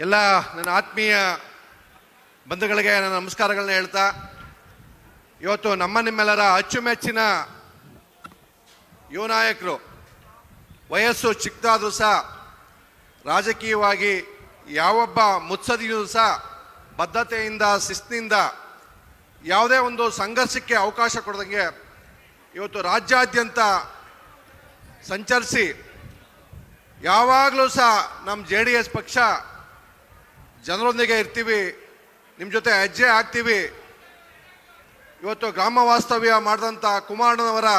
ಎಲ್ಲ ನನ್ನ ಆತ್ಮೀಯ ಬಂಧುಗಳಿಗೆ ನನ್ನ ನಮಸ್ಕಾರಗಳನ್ನ ಹೇಳ್ತಾ, ಇವತ್ತು ನಿಮ್ಮೆಲ್ಲರ ಅಚ್ಚುಮೆಚ್ಚಿನ ಯುವ ನಾಯಕರು, ವಯಸ್ಸು ಚಿಕ್ಕದಾದ್ರೂ ಸಹ ರಾಜಕೀಯವಾಗಿ ಯಾವೊಬ್ಬ ಮುತ್ಸದಿಯೂ ಸಹ ಬದ್ಧತೆಯಿಂದ ಶಿಸ್ತಿನಿಂದ ಯಾವುದೇ ಒಂದು ಸಂಘರ್ಷಕ್ಕೆ ಅವಕಾಶ ಕೊಡದಂಗೆ ಇವತ್ತು ರಾಜ್ಯಾದ್ಯಂತ ಸಂಚರಿಸಿ ಯಾವಾಗಲೂ ಸಹ ನಮ್ಮ JDS ಪಕ್ಷ ಜನರೊಂದಿಗೆ ಇರ್ತೀವಿ, ನಿಮ್ಮ ಜೊತೆ ಹೆಜ್ಜೆ ಆಗ್ತೀವಿ. ಇವತ್ತು ಗ್ರಾಮ ವಾಸ್ತವ್ಯ ಮಾಡಿದಂಥ ಕುಮಾರಣ್ಣನವರ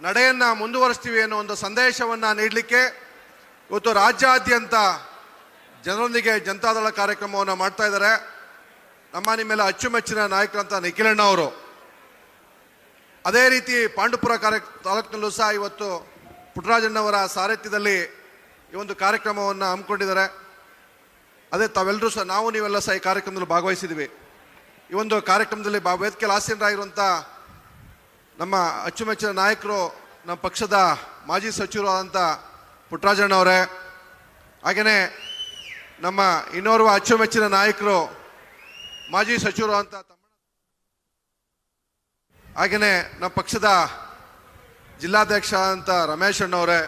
ನಡೆಯನ್ನು ಮುಂದುವರಿಸ್ತೀವಿ ಅನ್ನೋ ಒಂದು ಸಂದೇಶವನ್ನು ನೀಡಲಿಕ್ಕೆ ಇವತ್ತು ರಾಜ್ಯಾದ್ಯಂತ ಜನರೊಂದಿಗೆ ಜನತಾದಳ ಕಾರ್ಯಕ್ರಮವನ್ನು ಮಾಡ್ತಾ ಇದ್ದಾರೆ. ನಿಮ್ಮೆಲ್ಲ ಅಚ್ಚುಮೆಚ್ಚಿನ ನಾಯಕರಂತ ನಿಖಿಲಣ್ಣ ಅವರು. ಅದೇ ರೀತಿ ಪಾಂಡುಪುರ ತಾಲೂಕಿನಲ್ಲೂ ಸಹ ಇವತ್ತು ಪುಟ್ಟರಾಜಣ್ಣವರ ಸಾರಥ್ಯದಲ್ಲಿ ಈ ಒಂದು ಕಾರ್ಯಕ್ರಮವನ್ನು ಹಮ್ಮಿಕೊಂಡಿದ್ದಾರೆ. ಅದೇ ತಾವೆಲ್ಲರೂ ಸಹ ನೀವೆಲ್ಲ ಸಹ ಈ ಕಾರ್ಯಕ್ರಮದಲ್ಲಿ ಭಾಗವಹಿಸಿದ್ವಿ. ಈ ಒಂದು ಕಾರ್ಯಕ್ರಮದಲ್ಲಿ ವೇದಿಕೆಯಲ್ಲಿ ಆಸೀನರಾಗಿರುವಂಥ ನಮ್ಮ ಅಚ್ಚುಮೆಚ್ಚಿನ ನಾಯಕರು, ನಮ್ಮ ಪಕ್ಷದ ಮಾಜಿ ಸಚಿವರು ಆದಂಥ ಪುಟ್ಟರಾಜಣ್ಣವರೇ, ಹಾಗೆಯೇ ನಮ್ಮ ಇನ್ನೋರ್ವ ಅಚ್ಚುಮೆಚ್ಚಿನ ನಾಯಕರು ಮಾಜಿ ಸಚಿವರು ಅಂತ ಹಾಗೆಯೇ ನಮ್ಮ ಪಕ್ಷದ ಜಿಲ್ಲಾಧ್ಯಕ್ಷ ಅಂತ ರಮೇಶ್ ಅಣ್ಣವರೇ,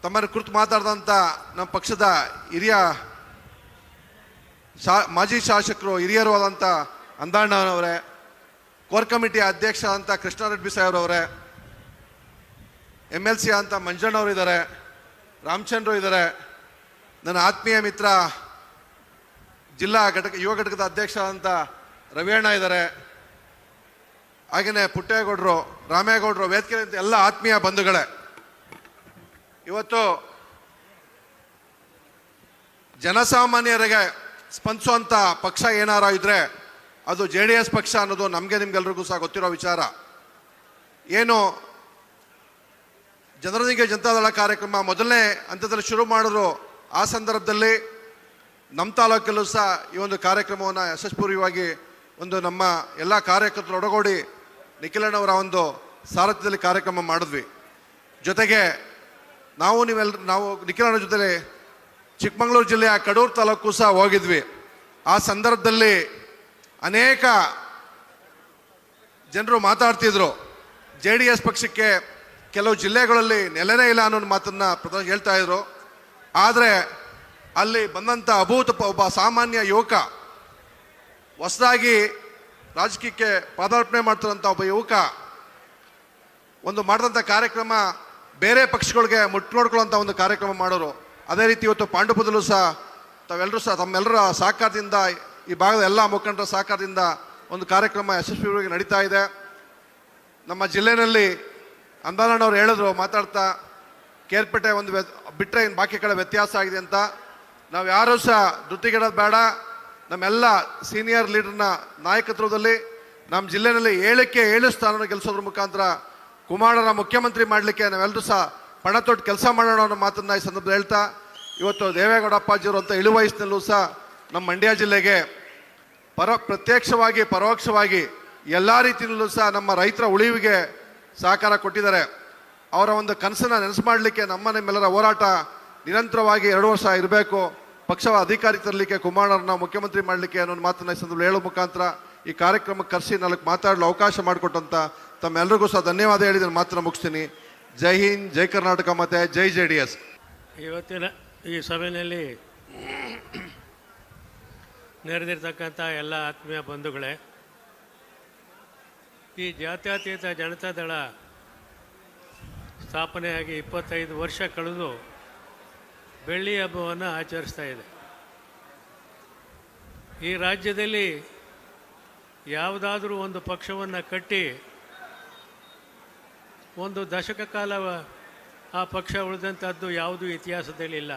ತಮ್ಮನ್ನು ಕುರಿತು ಮಾತಾಡಿದಂಥ ನಮ್ಮ ಪಕ್ಷದ ಹಿರಿಯ ಮಾಜಿ ಶಾಸಕರು ಹಿರಿಯರು ಆದಂಥ ಅಂದಣ್ಣವರೇ, ಕೋರ್ ಕಮಿಟಿ ಅಧ್ಯಕ್ಷ ಅಂತ ಕೃಷ್ಣಾರೆಡ್ಡಿ ಸಾಹೇಬ್ರವರೇ, MLC ಅಂತ ಮಂಜಣ್ಣವರು ಇದ್ದಾರೆ, ರಾಮಚಂದ್ರ ಇದ್ದಾರೆ, ನನ್ನ ಆತ್ಮೀಯ ಮಿತ್ರ ಜಿಲ್ಲಾ ಯುವ ಘಟಕದ ಅಧ್ಯಕ್ಷ ಅಂತ ರವಿಯಣ್ಣ ಇದ್ದಾರೆ, ಹಾಗೆಯೇ ಪುಟ್ಟೇಗೌಡರು, ರಾಮೇಗೌಡರು, ವೇದಿಕೆ ಎಲ್ಲ ಆತ್ಮೀಯ ಬಂಧುಗಳೇ, ಇವತ್ತು ಜನಸಾಮಾನ್ಯರಿಗೆ ಸ್ಪಂದಿಸುವಂಥ ಪಕ್ಷ ಏನಾರ ಇದ್ರೆ ಅದು JDS ಪಕ್ಷ ಅನ್ನೋದು ನಿಮ್ಗೆಲ್ರಿಗೂ ಸಹ ಗೊತ್ತಿರೋ ವಿಚಾರ. ಏನು ಜನರೊಂದಿಗೆ ಜನತಾದಳ ಕಾರ್ಯಕ್ರಮ ಮೊದಲನೇ ಹಂತದಲ್ಲಿ ಶುರು ಮಾಡಿದ್ರು, ಆ ಸಂದರ್ಭದಲ್ಲಿ ನಮ್ಮ ತಾಲೂಕಲ್ಲೂ ಸಹ ಈ ಒಂದು ಕಾರ್ಯಕ್ರಮವನ್ನು ಯಶಸ್ವಿಯಾಗಿ ನಮ್ಮ ಎಲ್ಲ ಕಾರ್ಯಕರ್ತರು ಒಳಗೂಡಿ ನಿಖಿಲಣ್ಣವರ ಒಂದು ಸಾರಥ್ಯದಲ್ಲಿ ಕಾರ್ಯಕ್ರಮ ಮಾಡಿದ್ವಿ. ಜೊತೆಗೆ ನಾವು ನಿಖಿಲಣ್ಣ ಜೊತೆಲಿ ಚಿಕ್ಕಮಗಳೂರು ಜಿಲ್ಲೆಯ ಕಡೂರು ತಾಲೂಕು ಸಹ ಹೋಗಿದ್ವಿ. ಆ ಸಂದರ್ಭದಲ್ಲಿ ಅನೇಕ ಜನರು ಮಾತಾಡ್ತಿದ್ರು, JDS ಪಕ್ಷಕ್ಕೆ ಕೆಲವು ಜಿಲ್ಲೆಗಳಲ್ಲಿ ನೆಲೆನೇ ಇಲ್ಲ ಅನ್ನೋ ಮಾತನ್ನು ಹೇಳ್ತಾ ಇದ್ರು. ಆದರೆ ಅಲ್ಲಿ ಬಂದಂಥ ಒಬ್ಬ ಸಾಮಾನ್ಯ ಯುವಕ, ಹೊಸದಾಗಿ ರಾಜಕೀಯಕ್ಕೆ ಪಾದಾರ್ಪಣೆ ಮಾಡ್ತಿರೋಂಥ ಒಬ್ಬ ಯುವಕ ಒಂದು ಮಾಡಿದಂಥ ಕಾರ್ಯಕ್ರಮ ಬೇರೆ ಪಕ್ಷಗಳಿಗೆ ನೋಡ್ಕೊಳ್ಳೋಂಥ ಒಂದು ಕಾರ್ಯಕ್ರಮ ಮಾಡೋರು. ಅದೇ ರೀತಿ ಇವತ್ತು ಪಾಂಡುಪುರದಲ್ಲೂ ಸಹ ತಮ್ಮೆಲ್ಲರ ಸಹಕಾರದಿಂದ, ಈ ಭಾಗದ ಎಲ್ಲ ಮುಖಂಡರ ಸಹಕಾರದಿಂದ ಒಂದು ಕಾರ್ಯಕ್ರಮ ಯಶಸ್ವಿಯಾಗಿ ನಡೀತಾ ಇದೆ. ನಮ್ಮ ಜಿಲ್ಲೆಯಲ್ಲಿ ಅಂದಾನಣ್ಣವ್ರು ಹೇಳಿದ್ರು ಮಾತಾಡ್ತಾ, ಕೇರ್ಪೇಟೆ ಒಂದು ಬಿಟ್ಟರೆ ಇನ್ನು ಬಾಕಿ ಕಡೆ ವ್ಯತ್ಯಾಸ ಆಗಿದೆ ಅಂತ. ನಾವು ಯಾರೂ ಸಹ ಧೃತಿಗೆಡೋದು ಬೇಡ. ನಮ್ಮೆಲ್ಲ ಸೀನಿಯರ್ ಲೀಡರ್ನ ನಾಯಕತ್ವದಲ್ಲಿ ನಮ್ಮ ಜಿಲ್ಲೆಯಲ್ಲಿ 7 ಸ್ಥಾನವನ್ನು ಗೆಲ್ಲಿಸೋದ್ರ ಮುಖಾಂತರ ಕುಮಾರಣ್ಣ ಮುಖ್ಯಮಂತ್ರಿ ಮಾಡಲಿಕ್ಕೆ ನಾವೆಲ್ಲರೂ ಸಹ ಪಣ ತೊಟ್ಟು ಕೆಲಸ ಮಾಡೋಣ ಅನ್ನೋ ಮಾತನ್ನು ಈ ಸಂದರ್ಭದಲ್ಲಿ ಹೇಳ್ತಾ, ಇವತ್ತು ದೇವೇಗೌಡ ಅಪ್ಪಾಜಿಯವರು ಅಂತ ಇಳು ವಯಸ್ಸಿನಲ್ಲೂ ಸಹ ನಮ್ಮ ಮಂಡ್ಯ ಜಿಲ್ಲೆಗೆ ಪ್ರತ್ಯಕ್ಷವಾಗಿ ಪರೋಕ್ಷವಾಗಿ ಎಲ್ಲ ರೀತಿಯಲ್ಲೂ ಸಹ ನಮ್ಮ ರೈತರ ಉಳಿವಿಗೆ ಸಹಕಾರ ಕೊಟ್ಟಿದ್ದಾರೆ. ಅವರ ಒಂದು ಕನಸನ್ನು ನೆನಸು ಮಾಡಲಿಕ್ಕೆ ನಿಮ್ಮೆಲ್ಲರ ಹೋರಾಟ ನಿರಂತರವಾಗಿ 2 ವರ್ಷ ಇರಬೇಕು, ಪಕ್ಷವ ಅಧಿಕಾರಿ ತರಲಿಕ್ಕೆ, ಕುಮಾರಣ್ಣನ ಮುಖ್ಯಮಂತ್ರಿ ಮಾಡಲಿಕ್ಕೆ ಅನ್ನೋ ಮಾತನ್ನು ಈ ಸಂದರ್ಭದಲ್ಲಿ ಹೇಳೋ ಮುಖಾಂತರ ಈ ಕಾರ್ಯಕ್ರಮಕ್ಕೆ ಕರೆಸಿ 4 ಮಾತಾಡಲು ಅವಕಾಶ ಮಾಡಿಕೊಟ್ಟಂತ ತಮ್ಮೆಲ್ಲರಿಗೂ ಸಹ ಧನ್ಯವಾದ ಹೇಳಿದ್ರೆ ಮಾತ್ರ ಮುಗಿಸ್ತೀನಿ. ಜೈ ಹಿಂದ್, ಜೈ ಕರ್ನಾಟಕ, ಮತ್ತೆ ಜೈ JDS. ಇವತ್ತಿನ ಈ ಸಭೆಯಲ್ಲಿ ನೆರೆದಿರ್ತಕ್ಕಂಥ ಎಲ್ಲ ಆತ್ಮೀಯ ಬಂಧುಗಳೇ, ಈ ಜಾತ್ಯತೀತ ಜನತಾದಳ ಸ್ಥಾಪನೆಯಾಗಿ 25 ವರ್ಷ ಕಳೆದು ಬೆಳ್ಳಿ ಹಬ್ಬವನ್ನು ಆಚರಿಸ್ತಾ ಇದೆ. ಈ ರಾಜ್ಯದಲ್ಲಿ ಯಾವುದಾದ್ರೂ ಒಂದು ಪಕ್ಷವನ್ನು ಕಟ್ಟಿ ಒಂದು ದಶಕ ಕಾಲ ಆ ಪಕ್ಷ ಉಳಿದಂಥದ್ದು ಯಾವುದೂ ಇತಿಹಾಸದಲ್ಲಿ ಇಲ್ಲ.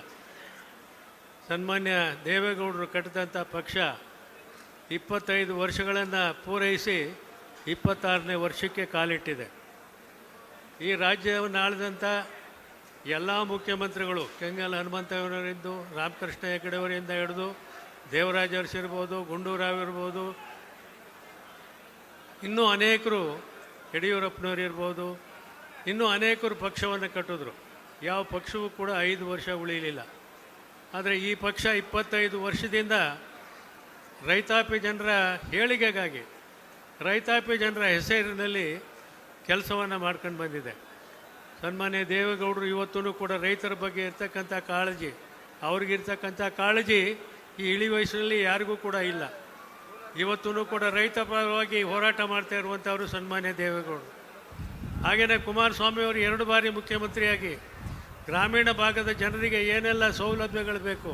ಸನ್ಮಾನ್ಯ ದೇವೇಗೌಡರು ಕಟ್ಟಿದಂಥ ಪಕ್ಷ 25 ವರ್ಷಗಳನ್ನು ಪೂರೈಸಿ 26ನೇ ವರ್ಷಕ್ಕೆ ಕಾಲಿಟ್ಟಿದೆ. ಈ ರಾಜ್ಯವನ್ನು ಆಳಿದಂಥ ಎಲ್ಲ ಮುಖ್ಯಮಂತ್ರಿಗಳು, ಕೆಂಗಲ್ ಹನುಮಂತಯ್ಯನವರಿಂದ, ರಾಮಕೃಷ್ಣ ಹೆಗಡೆಯವರಿಂದ ಹಿಡಿದು ದೇವರಾಜ ಅರಸು ಇರ್ಬೋದು, ಗುಂಡೂರಾವ್ ಇರ್ಬೋದು, ಇನ್ನೂ ಅನೇಕರು, ಯಡಿಯೂರಪ್ಪನವರು ಇರ್ಬೋದು, ಇನ್ನೂ ಅನೇಕರು ಪಕ್ಷವನ್ನು ಕಟ್ಟಿದ್ರು. ಯಾವ ಪಕ್ಷವೂ ಕೂಡ 5 ವರ್ಷ ಉಳಿಯಲಿಲ್ಲ. ಆದರೆ ಈ ಪಕ್ಷ 25 ವರ್ಷದಿಂದ ರೈತಾಪಿ ಜನರ ಏಳಿಗೆಗಾಗಿ ರೈತಾಪಿ ಜನರ ಹೆಸರಿನಲ್ಲಿ ಕೆಲಸವನ್ನು ಮಾಡ್ಕೊಂಡು ಬಂದಿದೆ. ಸನ್ಮಾನ್ಯ ದೇವೇಗೌಡರು ಇವತ್ತೂ ಕೂಡ ರೈತರ ಬಗ್ಗೆ ಇರ್ತಕ್ಕಂಥ ಕಾಳಜಿ, ಅವ್ರಿಗಿರ್ತಕ್ಕಂಥ ಕಾಳಜಿ ಈ ಇಳಿ ವಯಸ್ಸಿನಲ್ಲಿ ಯಾರಿಗೂ ಕೂಡ ಇಲ್ಲ. ಇವತ್ತೂ ಕೂಡ ರೈತ ಪರವಾಗಿ ಹೋರಾಟ ಮಾಡ್ತಾ ಇರುವಂಥವರು ಸನ್ಮಾನ್ಯ ದೇವೇಗೌಡರು. ಹಾಗೆಯೇ ಕುಮಾರಸ್ವಾಮಿಯವರು 2 ಬಾರಿ ಮುಖ್ಯಮಂತ್ರಿಯಾಗಿ ಗ್ರಾಮೀಣ ಭಾಗದ ಜನರಿಗೆ ಏನೆಲ್ಲ ಸೌಲಭ್ಯಗಳು ಬೇಕು,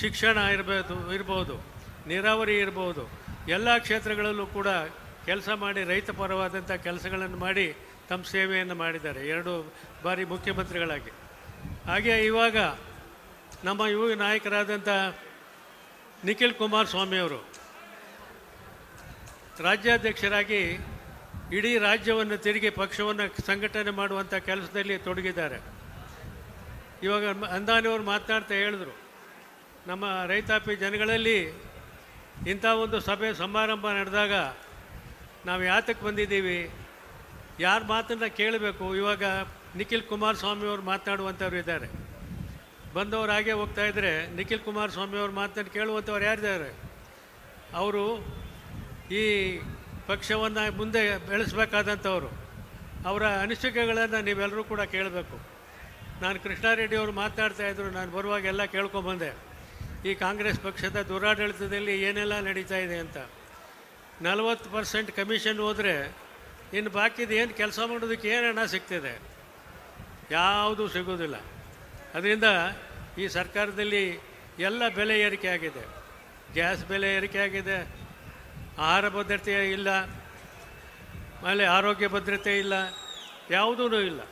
ಶಿಕ್ಷಣ ಇರ್ಬೋದು, ನೀರಾವರಿ ಇರ್ಬೋದು, ಎಲ್ಲ ಕ್ಷೇತ್ರಗಳಲ್ಲೂ ಕೂಡ ಕೆಲಸ ಮಾಡಿ ರೈತ ಪರವಾದಂಥ ಕೆಲಸಗಳನ್ನು ಮಾಡಿ ತಮ್ಮ ಸೇವೆಯನ್ನು ಮಾಡಿದ್ದಾರೆ 2 ಬಾರಿ ಮುಖ್ಯಮಂತ್ರಿಗಳಾಗಿ. ಹಾಗೆ ಇವಾಗ ನಮ್ಮ ಯುವ ನಾಯಕರಾದಂಥ ನಿಖಿಲ್ ಕುಮಾರಸ್ವಾಮಿಯವರು ರಾಜ್ಯಾಧ್ಯಕ್ಷರಾಗಿ ಇಡೀ ರಾಜ್ಯವನ್ನು ತಿರುಗಿ ಪಕ್ಷವನ್ನು ಸಂಘಟನೆ ಮಾಡುವಂಥ ಕೆಲಸದಲ್ಲಿ ತೊಡಗಿದ್ದಾರೆ. ಇವಾಗ ಅಂದಾನಿಯವರು ಮಾತನಾಡ್ತಾ ಹೇಳಿದ್ರು, ನಮ್ಮ ರೈತಾಪಿ ಜನಗಳಲ್ಲಿ ಇಂಥ ಒಂದು ಸಭೆ ಸಮಾರಂಭ ನಡೆದಾಗ ನಾವು ಯಾತಕ್ಕೆ ಬಂದಿದ್ದೀವಿ, ಯಾರ ಮಾತನ್ನು ಕೇಳಬೇಕು. ಇವಾಗ ನಿಖಿಲ್ ಕುಮಾರಸ್ವಾಮಿಯವರು ಮಾತನಾಡುವಂಥವ್ರು ಇದ್ದಾರೆ, ಬಂದವರು ಹಾಗೆ ಹೋಗ್ತಾ ಇದ್ದರೆ ನಿಖಿಲ್ ಕುಮಾರಸ್ವಾಮಿಯವ್ರ ಮಾತನ್ನು ಕೇಳುವಂಥವ್ರು ಯಾರಿದ್ದಾರೆ? ಅವರು ಈ ಪಕ್ಷವನ್ನು ಮುಂದೆ ಬೆಳೆಸಬೇಕಾದಂಥವ್ರು. ಅವರ ಅನಿಸಿಕೆಗಳನ್ನು ನೀವೆಲ್ಲರೂ ಕೂಡ ಕೇಳಬೇಕು. ನಾನು ಕೃಷ್ಣಾರೆಡ್ಡಿಯವರು ಮಾತನಾಡ್ತಾಯಿದ್ರು, ನಾನು ಬರುವಾಗ ಎಲ್ಲ ಕೇಳ್ಕೊಂಬಂದೆ, ಈ ಕಾಂಗ್ರೆಸ್ ಪಕ್ಷದ ದುರಾಡಳಿತದಲ್ಲಿ ಏನೆಲ್ಲ ನಡೀತಾ ಇದೆ ಅಂತ. 40% ಕಮಿಷನ್ ಹೋದರೆ ಇನ್ನು ಬಾಕಿದು ಏನು ಕೆಲಸ ಮಾಡೋದಕ್ಕೆ ಏನು ಹಣ ಸಿಗ್ತಿದೆ? ಯಾವುದೂ ಸಿಗೋದಿಲ್ಲ. ಅದರಿಂದ ಈ ಸರ್ಕಾರದಲ್ಲಿ ಎಲ್ಲ ಬೆಲೆ ಏರಿಕೆ ಆಗಿದೆ. ಗ್ಯಾಸ್ ಬೆಲೆ ಏರಿಕೆ ಆಗಿದೆ, ಆಹಾರ ಭದ್ರತೆ ಇಲ್ಲ, ಆಮೇಲೆ ಆರೋಗ್ಯ ಭದ್ರತೆ ಇಲ್ಲ, ಯಾವುದೂ ಇಲ್ಲ.